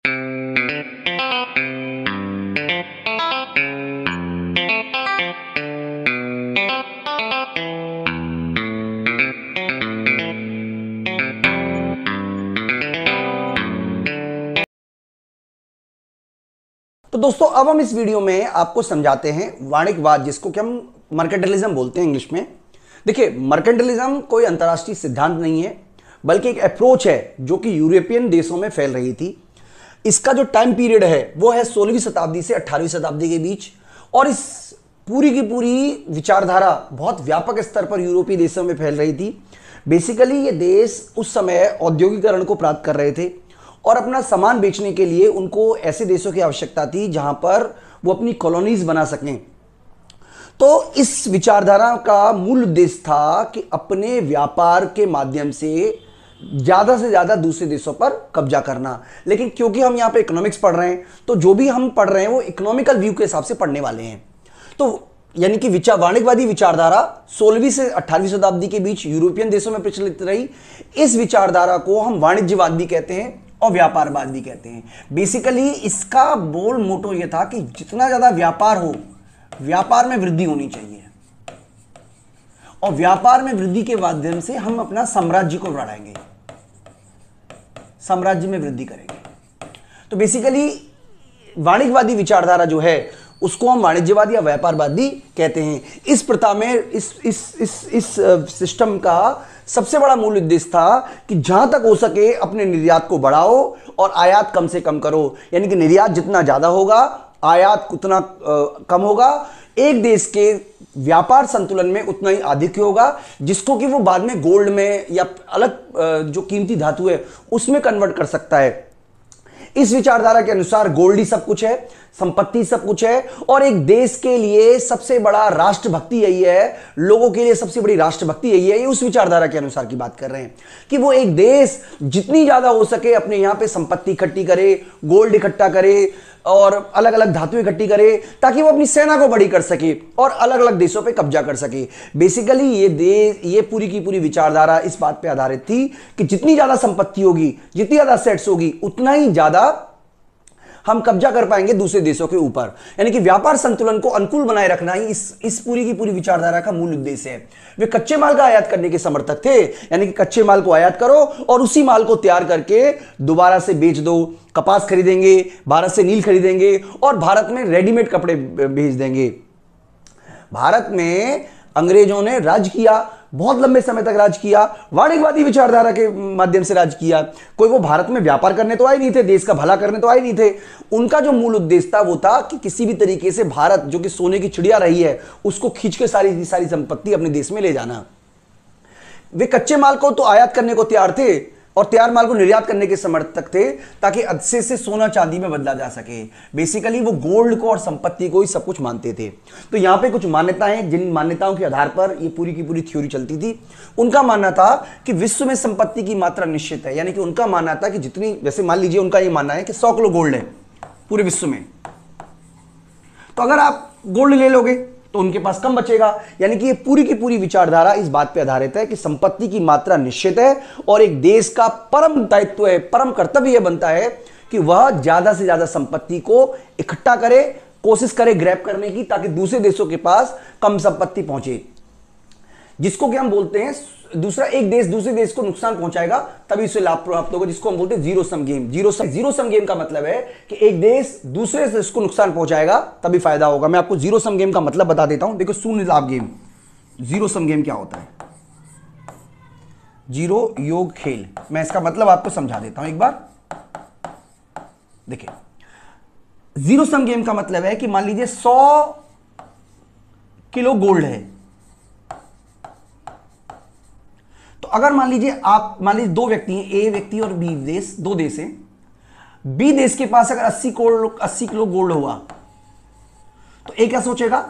तो दोस्तों अब हम इस वीडियो में आपको समझाते हैं वाणिज्यवाद, जिसको कि हम मर्केंटिलिज्म बोलते हैं इंग्लिश में। देखिए, मर्केंटिलिज्म कोई अंतर्राष्ट्रीय सिद्धांत नहीं है, बल्कि एक अप्रोच है जो कि यूरोपियन देशों में फैल रही थी। इसका जो टाइम पीरियड है वो है 16वीं शताब्दी से 18वीं शताब्दी के बीच, और इस पूरी की पूरी विचारधारा बहुत व्यापक स्तर पर यूरोपीय देशों में फैल रही थी। बेसिकली ये देश उस समय औद्योगिकरण को प्राप्त कर रहे थे और अपना सामान बेचने के लिए उनको ऐसे देशों की आवश्यकता थी जहां पर वो अपनी कॉलोनीज बना सकें। तो इस विचारधारा का मूल उद्देश्य था कि अपने व्यापार के माध्यम से ज्यादा दूसरे देशों पर कब्जा करना। लेकिन क्योंकि हम यहां पे इकोनॉमिक्स पढ़ रहे हैं, तो जो भी हम पढ़ रहे हैं वो इकोनॉमिकल व्यू के हिसाब से पढ़ने वाले हैं। तो यानी कि वाणिज्यवादी विचारधारा 16वीं से 18वीं शताब्दी के बीच यूरोपियन देशों में प्रचलित रही। इस विचारधारा को हम वाणिज्यवाद भी कहते हैं और व्यापारवाद भी कहते हैं। बेसिकली इसका बोल मोटो यह था कि जितना ज्यादा व्यापार हो, व्यापार में वृद्धि होनी चाहिए, और व्यापार में वृद्धि के माध्यम से हम अपना साम्राज्य को बढ़ाएंगे, साम्राज्य में वृद्धि करेंगे। तो बेसिकली वाणिज्यवादी विचारधारा जो है उसको हम वाणिज्यवाद या व्यापारवाद भी कहते हैं। इस प्रथा में इस सिस्टम का सबसे बड़ा मूल उद्देश्य था कि जहां तक हो सके अपने निर्यात को बढ़ाओ और आयात कम से कम करो। यानी कि निर्यात जितना ज्यादा होगा, आयात उतना कम होगा। एक देश के व्यापार संतुलन में उतना ही आधिक्य होगा, जिसको कि वो बाद में गोल्ड में या अलग जो कीमती धातु है उसमें कन्वर्ट कर सकता है। इस विचारधारा के अनुसार गोल्ड ही सब कुछ है, संपत्ति सब कुछ है, और एक देश के लिए सबसे बड़ा राष्ट्रभक्ति यही है, लोगों के लिए सबसे बड़ी राष्ट्रभक्ति यही है। ये उस विचारधारा के अनुसार की बात कर रहे हैं कि वो एक देश जितनी ज्यादा हो सके अपने यहां पे संपत्ति इकट्ठी करे, गोल्ड इकट्ठा करे और अलग अलग धातु इकट्ठी करे, ताकि वो अपनी सेना को बड़ी कर सके और अलग अलग देशों पे कब्जा कर सके। बेसिकली ये पूरी की पूरी विचारधारा इस बात पे आधारित थी कि जितनी ज्यादा संपत्ति होगी, जितनी ज्यादा सेट्स होगी, उतना ही ज्यादा हम कब्जा कर पाएंगे दूसरे देशों के ऊपर। यानी कि व्यापार संतुलन को अनुकूल बनाए रखना ही इस पूरी की पूरी विचारधारा का मूल उद्देश्य है। वे कच्चे माल का आयात करने के समर्थक थे, यानी कि कच्चे माल को आयात करो और उसी माल को तैयार करके दोबारा से बेच दो। कपास खरीदेंगे, भारत से नील खरीदेंगे और भारत में रेडीमेड कपड़े भेज देंगे। भारत में अंग्रेजों ने राज किया, बहुत लंबे समय तक राज किया, वाणिज्यवादी विचारधारा के माध्यम से राज किया। कोई वो भारत में व्यापार करने तो आए नहीं थे, देश का भला करने तो आए नहीं थे। उनका जो मूल उद्देश्य था वो था कि किसी भी तरीके से भारत, जो कि सोने की चिड़िया रही है, उसको खींच के सारी संपत्ति अपने देश में ले जाना। वे कच्चे माल को तो आयात करने को तैयार थे और तैयार माल को निर्यात करने के समर्थक थे, ताकि अच्छे से सोना चांदी में बदला जा सके। बेसिकली वो गोल्ड को और संपत्ति को ही सब कुछ मानते थे। तो यहां पे कुछ मान्यताएं, जिन मान्यताओं के आधार पर ये पूरी की पूरी थ्योरी चलती थी। उनका मानना था कि विश्व में संपत्ति की मात्रा निश्चित है। यानी कि उनका मानना था कि जितनी, जैसे मान लीजिए उनका ये मानना है कि 100 किलो गोल्ड है पूरे विश्व में, तो अगर आप गोल्ड ले लोगे तो उनके पास कम बचेगा। यानी कि ये पूरी की पूरी विचारधारा इस बात पे आधारित है कि संपत्ति की मात्रा निश्चित है और एक देश का परम दायित्व है, परम कर्तव्य यह बनता है कि वह ज्यादा से ज्यादा संपत्ति को इकट्ठा करे, कोशिश करे ग्रैब करने की, ताकि दूसरे देशों के पास कम संपत्ति पहुंचे। जिसको कि हम बोलते हैं, दूसरा एक देश दूसरे देश को नुकसान पहुंचाएगा तभी उसे लाभ प्राप्त होगा, जिसको हम बोलते हैं zero sum game. Zero sum game का मतलब है कि एक देश दूसरे देश को नुकसान पहुंचाएगा तभी फायदा होगा। मैं आपको जीरो सम गेम का मतलब बता देता हूं। देखो, शून्य लाभ गेम, जीरो सम गेम क्या होता है? जीरो योग खेल। मैं इसका मतलब आपको समझा देता हूं एक बार। देखिए, जीरो सम गेम का मतलब है कि मान लीजिए 100 किलो गोल्ड है, तो अगर मान लीजिए दो व्यक्ति हैं, ए व्यक्ति और बी देश, दो देश हैं। बी देश के पास अगर 80 किलो गोल्ड हुआ तो ए क्या सोचेगा?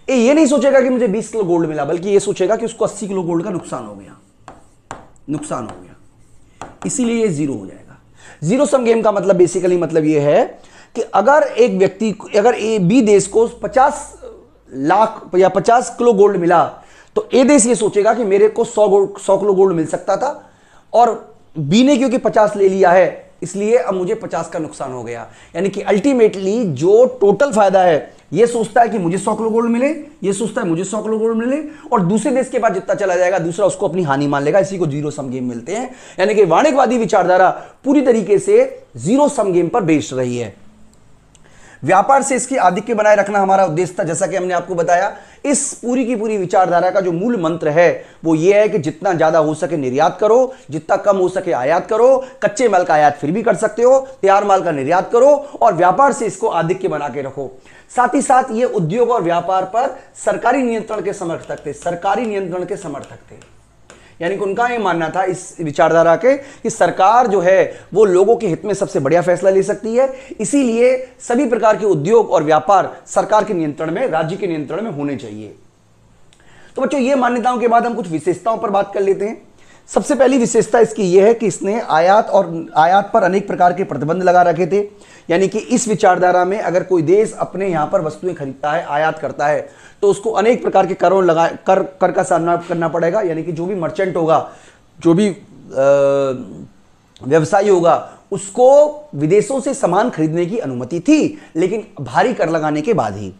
ए ये नहीं सोचेगा कि मुझे 20 किलो गोल्ड मिला, बल्कि ये सोचेगा कि उसको 80 किलो गोल्ड का नुकसान हो गया, इसीलिए ये जीरो हो जाएगा। जीरो सम गेम का मतलब बेसिकली मतलब ये है कि अगर एक व्यक्ति, अगर ए बी देश को 50 लाख या 50 किलो गोल्ड मिला, तो ए देश ये सोचेगा कि मेरे को 100 किलो गोल्ड मिल सकता था, और बी ने क्योंकि 50 ले लिया है इसलिए अब मुझे 50 का नुकसान हो गया। यानी कि अल्टीमेटली जो टोटल फायदा है, ये सोचता है कि मुझे 100 किलो गोल्ड मिले, ये सोचता है मुझे 100 किलो गोल्ड मिले, और दूसरे देश के पास जितना चला जाएगा दूसरा उसको अपनी हानि मान लेगा। इसी को जीरो सम गेम मिलते हैं। यानी कि वाणिज्यवादी विचारधारा पूरी तरीके से जीरो सम गेम पर बेस्ड रही है। व्यापार से इसकी आधिक्य बनाए रखना हमारा उद्देश्य था। जैसा कि हमने आपको बताया, इस पूरी की पूरी विचारधारा का जो मूल मंत्र है वो ये है कि जितना ज्यादा हो सके निर्यात करो, जितना कम हो सके आयात करो। कच्चे माल का आयात फिर भी कर सकते हो, तैयार माल का निर्यात करो, और व्यापार से इसको आधिक्य बना के रखो। साथ ही साथ ये उद्योग और व्यापार पर सरकारी नियंत्रण के समर्थक थे, सरकारी नियंत्रण के समर्थक थे। यानी कि उनका यह मानना था इस विचारधारा के कि सरकार जो है वो लोगों के हित में सबसे बढ़िया फैसला ले सकती है, इसीलिए सभी प्रकार के उद्योग और व्यापार सरकार के नियंत्रण में, राज्य के नियंत्रण में होने चाहिए। तो बच्चों, ये मान्यताओं के बाद हम कुछ विशेषताओं पर बात कर लेते हैं। सबसे पहली विशेषता इसकी यह है कि इसने आयात पर अनेक प्रकार के प्रतिबंध लगा रखे थे। यानी कि इस विचारधारा में अगर कोई देश अपने यहां पर वस्तुएं खरीदता है, आयात करता है, तो उसको अनेक प्रकार के कर का सामना करना पड़ेगा। यानी कि जो भी मर्चेंट होगा, जो भी व्यवसायी होगा, उसको विदेशों से सामान खरीदने की अनुमति थी, लेकिन भारी कर लगाने के बाद ही।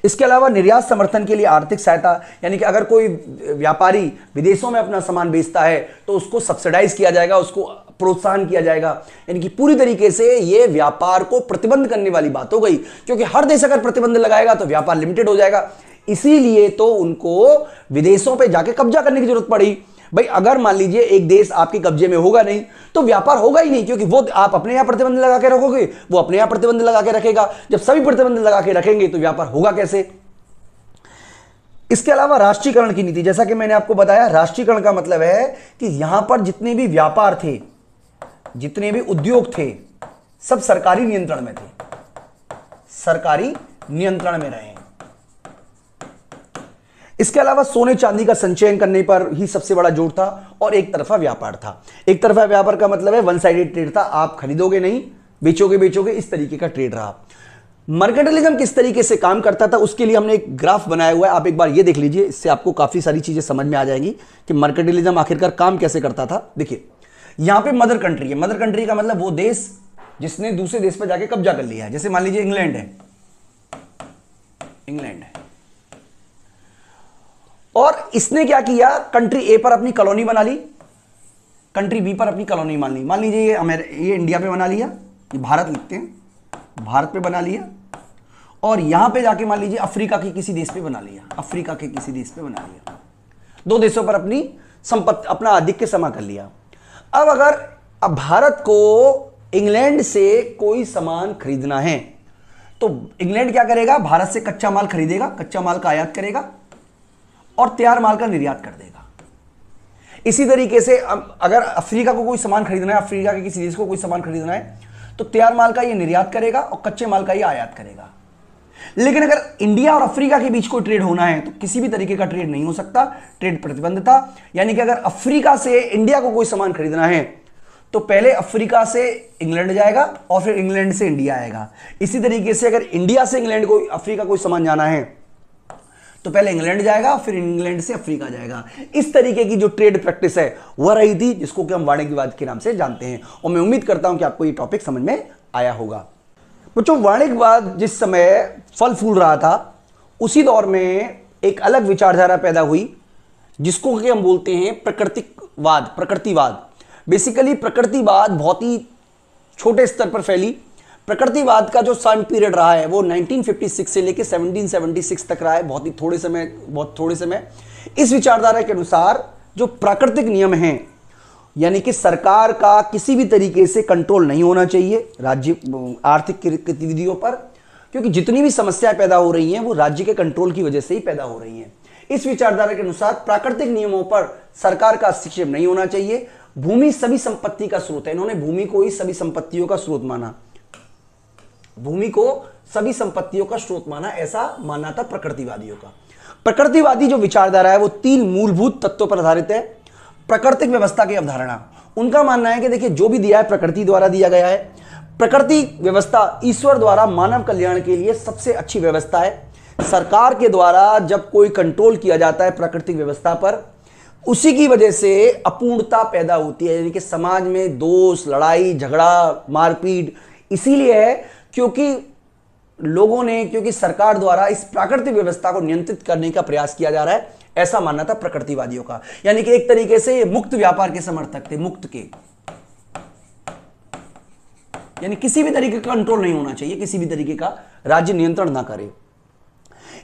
इसके अलावा निर्यात समर्थन के लिए आर्थिक सहायता, यानी कि अगर कोई व्यापारी विदेशों में अपना सामान बेचता है तो उसको सब्सिडाइज किया जाएगा, उसको प्रोत्साहन किया जाएगा। यानी कि पूरी तरीके से यह व्यापार को प्रतिबंध करने वाली बात हो गई, क्योंकि हर देश अगर प्रतिबंध लगाएगा तो व्यापार लिमिटेड हो जाएगा। इसीलिए तो उनको विदेशों पे जाके कब्जा करने की जरूरत पड़ी। भाई, अगर मान लीजिए एक देश आपके कब्जे में होगा नहीं तो व्यापार होगा ही नहीं, क्योंकि वो आप अपने यहां प्रतिबंध लगा के रखोगे, वो अपने यहां प्रतिबंध लगा के रखेगा। जब सभी प्रतिबंध लगा के रखेंगे तो व्यापार होगा कैसे? इसके अलावा राष्ट्रीयकरण की नीति, जैसा कि मैंने आपको बताया, राष्ट्रीयकरण का मतलब है कि यहां पर जितने भी व्यापार थे, जितने भी उद्योग थे, सब सरकारी नियंत्रण में थे, सरकारी नियंत्रण में रहे। इसके अलावा सोने चांदी का संचयन करने पर ही सबसे बड़ा जोर था, और एक तरफा व्यापार था। एक तरफा व्यापार का मतलब है वन साइडेड ट्रेड था, आप खरीदोगे नहीं, बेचोगे, इस तरीके का ट्रेड रहा। मर्केंटाइलिज्म किस तरीके से काम करता था उसके लिए हमने एक ग्राफ बनाया हुआ है, आप एक बार ये देख लीजिए, इससे आपको काफी सारी चीजें समझ में आ जाएंगी कि मर्केंटाइलिज्म आखिरकार काम कैसे करता था। देखिए, यहां पे मदर कंट्री है। मदर कंट्री का मतलब वो देश जिसने दूसरे देश पर जाके कब्जा कर लिया है। जैसे मान लीजिए इंग्लैंड है, इंग्लैंड है, और इसने क्या किया, कंट्री ए पर अपनी कॉलोनी बना ली, कंट्री बी पर अपनी कॉलोनी मान ली। मान लीजिए ये इंडिया पे बना लिया, ये भारत लिखते हैं, भारत पे बना लिया, और यहां पे जाके मान लीजिए अफ्रीका के किसी देश पे बना लिया, अफ्रीका के किसी देश पे बना लिया। दो देशों पर अपनी संपत्ति, अपना आधिक्य समा कर लिया। अब भारत को इंग्लैंड से कोई सामान खरीदना है तो इंग्लैंड क्या करेगा, भारत से कच्चा माल खरीदेगा, कच्चा माल का आयात करेगा और तैयार माल का निर्यात कर देगा। इसी तरीके से अगर अफ्रीका को कोई सामान खरीदना है, अफ्रीका के किसी देश को कोई सामान खरीदना है, तो तैयार माल का ये निर्यात करेगा और कच्चे माल का ये आयात करेगा। लेकिन अगर इंडिया और अफ्रीका के बीच कोई ट्रेड होना है तो किसी भी तरीके का ट्रेड नहीं हो सकता, ट्रेड प्रतिबंध था। यानी कि अगर अफ्रीका से इंडिया को कोई सामान खरीदना है तो पहले अफ्रीका से इंग्लैंड जाएगा और फिर इंग्लैंड से इंडिया आएगा। इसी तरीके से अगर इंडिया से इंग्लैंड को, अफ्रीका कोई सामान जाना है तो पहले इंग्लैंड जाएगा, फिर इंग्लैंड से अफ्रीका जाएगा। इस तरीके की जो ट्रेड प्रैक्टिस है वह रही थी, जिसको कि हम वाणिज्यवाद के नाम से जानते हैं। और मैं उम्मीद करता हूं कि आपको ये टॉपिक समझ में आया होगा। बच्चों, वाणिज्यवाद जिस समय फल फूल रहा था उसी दौर में एक अलग विचारधारा पैदा हुई, जिसको कि हम बोलते हैं प्रकृतिवाद, प्रकृतिवाद। बेसिकली प्रकृतिवाद बहुत ही छोटे स्तर पर फैली। प्रकृतिवाद का जो टाइम पीरियड रहा है वो 1956 से लेकर 1776 तक रहा है, बहुत थोड़े समय। इस विचारधारा के अनुसार जो प्राकृतिक नियम हैं, यानी कि सरकार का किसी भी तरीके से कंट्रोल नहीं होना चाहिए राज्य आर्थिक गतिविधियों पर, क्योंकि जितनी भी समस्याएं पैदा हो रही हैं वो राज्य के कंट्रोल की वजह से ही पैदा हो रही हैं। इस विचारधारा के अनुसार प्राकृतिक नियमों पर सरकार का हस्तक्षेप नहीं होना चाहिए। भूमि सभी संपत्ति का स्रोत है, इन्होंने भूमि को ही सभी संपत्तियों का स्रोत माना, भूमि को सभी संपत्तियों का स्रोत माना, ऐसा मानना था प्रकृतिवादियों का। प्रकृतिवादी जो विचारधारा है वो 3 मूलभूत तत्वों पर आधारित है। प्राकृतिक व्यवस्था की अवधारणा, उनका मानना है कि देखिए जो भी दिया है प्रकृति द्वारा दिया गया है। प्रकृति व्यवस्था ईश्वर द्वारा मानव कल्याण के लिए सबसे अच्छी व्यवस्था है। सरकार के द्वारा जब कोई कंट्रोल किया जाता है प्राकृतिक व्यवस्था पर, उसी की वजह से अपूर्णता पैदा होती है, यानी कि समाज में दोष, लड़ाई झगड़ा, मारपीट इसीलिए है क्योंकि लोगों ने, क्योंकि सरकार द्वारा इस प्राकृतिक व्यवस्था को नियंत्रित करने का प्रयास किया जा रहा है, ऐसा मानना था प्रकृतिवादियों का। यानी कि एक तरीके से ये मुक्त व्यापार के समर्थक थे, मुक्त के, यानी किसी भी तरीके का कंट्रोल नहीं होना चाहिए, किसी भी तरीके का राज्य नियंत्रण ना करे।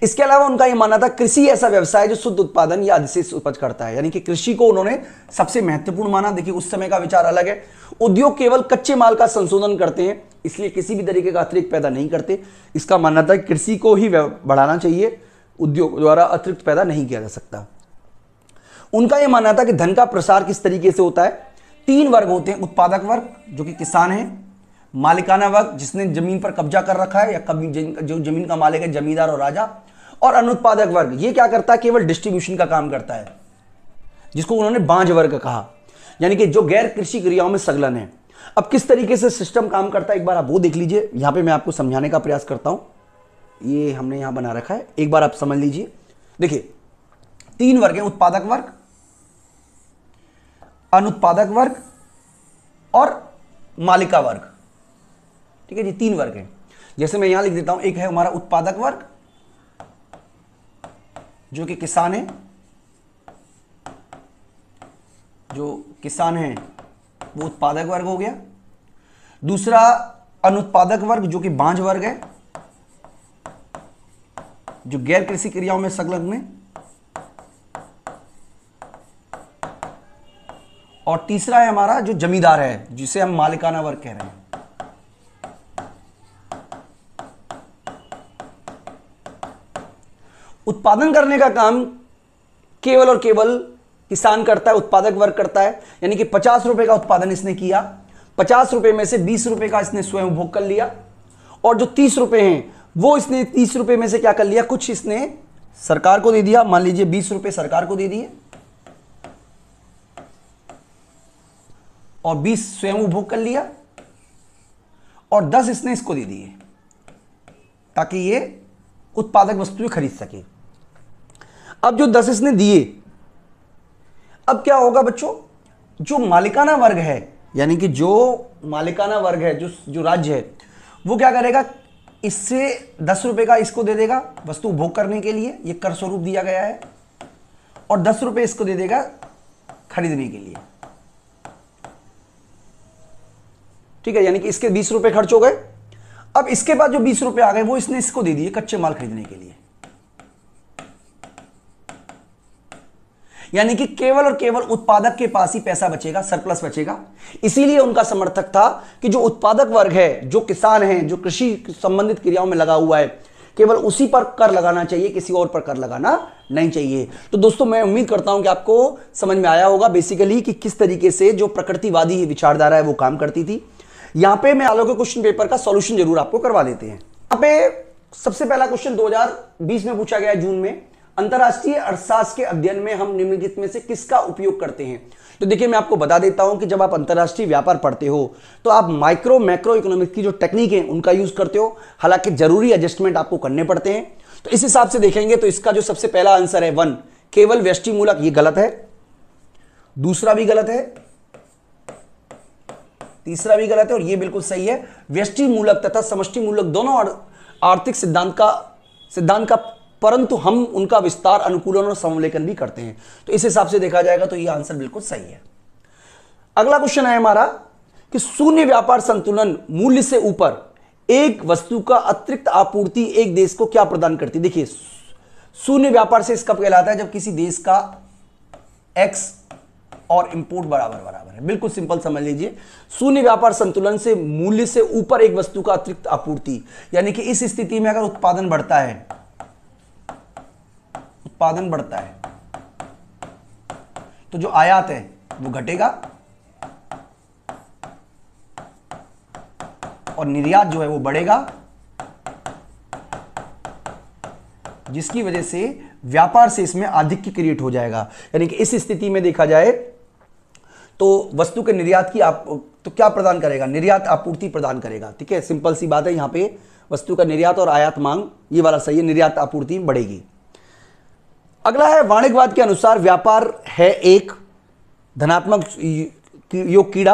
इसके अलावा उनका यह मानना था कृषि ऐसा व्यवसाय जो शुद्ध उत्पादन या अधिशेष उपज करता है, यानी कि कृषि को उन्होंने सबसे महत्वपूर्ण माना। देखिए उस समय का विचार अलग है। उद्योग केवल कच्चे माल का संशोधन करते हैं, इसलिए किसी भी तरीके का अतिरिक्त पैदा नहीं करते। इसका मानना था कृषि को ही बढ़ाना चाहिए, उद्योग द्वारा अतिरिक्त पैदा नहीं किया जा सकता। उनका यह मानना था कि धन का प्रसार किस तरीके से होता है। 3 वर्ग होते हैं, उत्पादक वर्ग जो कि किसान है, मालिकाना वर्ग जिसने जमीन पर कब्जा कर रखा है या कभी जो जमीन का मालिक है, जमींदार और राजा, और अनुत्पादक वर्ग ये क्या करता है, केवल डिस्ट्रीब्यूशन का काम करता है, जिसको उन्होंने बांझ वर्ग कहा, यानी कि जो गैर कृषि क्रियाओं में संलग्न है। अब किस तरीके से सिस्टम काम करता है एक बार आप वो देख लीजिए। यहां पे मैं आपको समझाने का प्रयास करता हूं, ये हमने यहां बना रखा है, एक बार आप समझ लीजिए। देखिए 3 वर्ग है, उत्पादक वर्ग, अनुत्पादक वर्ग और मालिका वर्ग। ठीक है जी, 3 वर्ग है। जैसे मैं यहां लिख देता हूं, एक है हमारा उत्पादक वर्ग जो कि किसान है, जो किसान है वो उत्पादक वर्ग हो गया। दूसरा अनुत्पादक वर्ग जो कि बांझ वर्ग है, जो गैर कृषि क्रियाओं में संलग्न है। और तीसरा है हमारा जो जमींदार है, जिसे हम मालिकाना वर्ग कह रहे हैं। उत्पादन करने का काम केवल और केवल किसान करता है, उत्पादक वर्ग करता है। यानी कि 50 रुपए का उत्पादन इसने किया, 50 रुपए में से 20 रुपए का इसने स्वयं उपभोग कर लिया, और जो 30 रुपए हैं वो इसने 30 रुपए में से क्या कर लिया, कुछ इसने सरकार को दे दिया। मान लीजिए 20 रुपए सरकार को दे दिए और 20 स्वयं उपभोग कर लिया, और 10 इसने इसको दे दिए ताकि ये उत्पादक वस्तुएं खरीद सके। अब जो 10 इसने दिए, अब क्या होगा बच्चों, जो मालिकाना वर्ग है, यानी कि जो मालिकाना वर्ग है, जो राज्य है, वो क्या करेगा, इससे 10 रुपए का इसको दे देगा वस्तु उपभोग करने के लिए, ये कर स्वरूप दिया गया है, और 10 रुपए इसको दे देगा खरीदने के लिए। ठीक है, यानी कि इसके 20 रुपए खर्च हो गए। अब इसके बाद जो 20 रुपए आ गए वो इसने इसको दे दिए कच्चे माल खरीदने के लिए। यानी कि केवल और केवल उत्पादक के पास ही पैसा बचेगा, सरप्लस बचेगा। इसीलिए उनका समर्थक था कि जो उत्पादक वर्ग है, जो किसान है, जो कृषि संबंधित क्रियाओं में लगा हुआ है, केवल उसी पर कर लगाना चाहिए, किसी और पर कर लगाना नहीं चाहिए। तो दोस्तों मैं उम्मीद करता हूं कि आपको समझ में आया होगा बेसिकली कि किस तरीके से जो प्रकृतिवादी विचारधारा है वो काम करती थी। यहां पे मैं आलोक के क्वेश्चन पेपर का सॉल्यूशन जरूर आपको करवा देते हैं। यहां पे सबसे पहला क्वेश्चन 2020 में पूछा गया जून में, अंतरराष्ट्रीय अर्थशास्त्र के अध्ययन में हम निम्नलिखित में से किसका उपयोग करते हैं। तो देखिए मैं आपको बता देता हूं कि जब आप अंतरराष्ट्रीय व्यापार पढ़ते हो तो आप माइक्रो मैक्रो इकोनॉमिक्स की जो टेक्निक है उनका यूज करते हो, हालांकि जरूरी एडजस्टमेंट आपको करने पड़ते हैं। तो इस हिसाब से देखेंगे तो इसका जो सबसे पहला आंसर है 1, केवल व्यष्टि मूलक, ये गलत है। दूसरा भी गलत है, तीसरा भी गलत है, और ये बिल्कुल सही है। व्यष्टि मूलक तथा समष्टि मूलक दोनों आर्थिक सिद्धांत का, परंतु हम उनका विस्तार, अनुकूलन और समलेखन भी करते हैं। तो इस हिसाब से देखा जाएगा तो ये आंसर बिल्कुल सही है। अगला क्वेश्चन है हमारा कि शून्य व्यापार संतुलन मूल्य से ऊपर एक वस्तु का अतिरिक्त आपूर्ति एक देश को क्या प्रदान करती है। देखिए शून्य व्यापार से इसका कहलाता है जब किसी देश का एक्स और इंपोर्ट बराबर है। बिल्कुल सिंपल समझ लीजिए, शून्य व्यापार संतुलन से मूल्य से ऊपर एक वस्तु का अतिरिक्त आपूर्ति, यानी कि इस स्थिति में अगर उत्पादन बढ़ता है तो जो आयात है वो घटेगा और निर्यात जो है वो बढ़ेगा, जिसकी वजह से व्यापार से इसमें आधिक्य क्रिएट हो जाएगा। यानी कि इस स्थिति में देखा जाए तो वस्तु के निर्यात की तो क्या प्रदान करेगा, निर्यात आपूर्ति प्रदान करेगा। ठीक है, सिंपल सी बात है, यहां पे वस्तु का निर्यात और आयात मांग ये वाला सही है, निर्यात आपूर्ति बढ़ेगी। अगला है वाणिज्यवाद के अनुसार व्यापार है एक धनात्मक योग कीड़ा,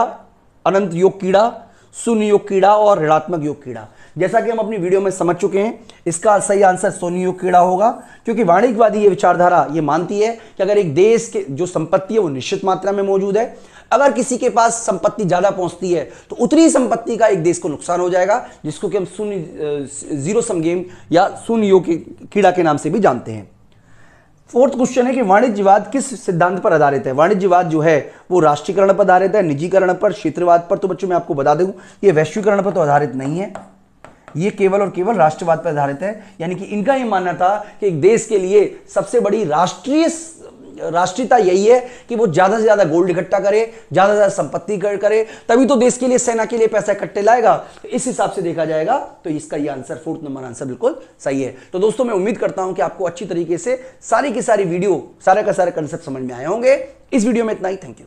अनंत योग कीड़ा, शून्य योग कीड़ा और ऋणात्मक योग कीड़ा। जैसा कि हम अपनी वीडियो में समझ चुके हैं, इसका सही आंसर शून्य योग कीड़ा होगा, क्योंकि वाणिज्यवादी ये विचारधारा ये मानती है कि अगर एक देश के जो संपत्ति है वो निश्चित मात्रा में मौजूद है, अगर किसी के पास संपत्ति ज्यादा पहुंचती है तो उतनी ही संपत्ति का एक देश को नुकसान हो जाएगा, जिसको कि हम शून्य जीरो सम गेम या शून्य योग कीड़ा के नाम से भी जानते हैं। फोर्थ क्वेश्चन है कि वाणिज्यवाद किस सिद्धांत पर आधारित है। वाणिज्यवाद जो है वो राष्ट्रीयकरण पर आधारित है, निजीकरण पर, क्षेत्रवाद पर। तो बच्चों मैं आपको बता दूं ये वैश्वीकरण पर तो आधारित नहीं है, ये केवल और केवल राष्ट्रवाद पर आधारित है। यानी कि इनका ये मानना था कि एक देश के लिए सबसे बड़ी राष्ट्रीयता यही है कि वो ज्यादा से ज्यादा गोल्ड इकट्ठा करे, ज्यादा से ज्यादा संपत्ति करे, तभी तो देश के लिए, सेना के लिए पैसा इकट्ठे लाएगा। तो इस हिसाब से देखा जाएगा तो इसका ये आंसर, फोर्थ नंबर आंसर बिल्कुल सही है। तो दोस्तों मैं उम्मीद करता हूं कि आपको अच्छी तरीके से सारी की सारी वीडियो, सारे का सारे कंसेप्ट समझ में आए होंगे। इस वीडियो में इतना ही। Thank you.